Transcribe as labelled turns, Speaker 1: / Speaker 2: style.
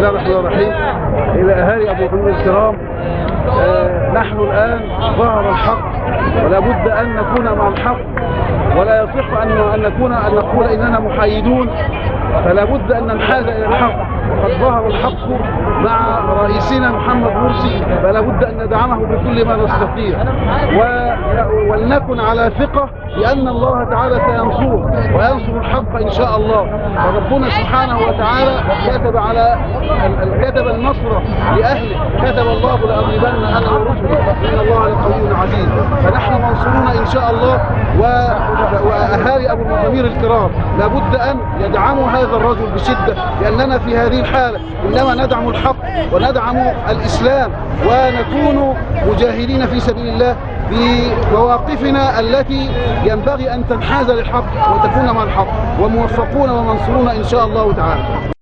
Speaker 1: الله الرحمن الرحيم. إلى أهالي أبو محمد الكرام، نحن الآن ظهر الحق، ولا بد أن نكون مع الحق، ولا يصح أن نقول إننا محايدون، فلا بد أن ننحاز إلى الحق. وقد ظهر الحق مع رئيسنا محمد مرسي، فلا بد أن ندعمه بكل ما نستطيع، ولنكن على ثقة بأن الله تعالى سينصره وينصر الحق إن شاء الله. فربنا سبحانه وتعالى كتب النصر لأهله، كتب الله لأغلبن أنا ورسلي إن الله لقوي عزيز. فنحن منصورون إن شاء الله. وأهالي أبو المضامير الكرام لابد أن يدعموا هذا الرجل بشدة، لأننا في هذه الحالة إنما ندعم الحق وندعم الإسلام، ونكون مجاهدين في سبيل الله بمواقفنا التي ينبغي أن تنحاز للحق وتكون مع الحق، وموفقون ومنصورون إن شاء الله تعالى.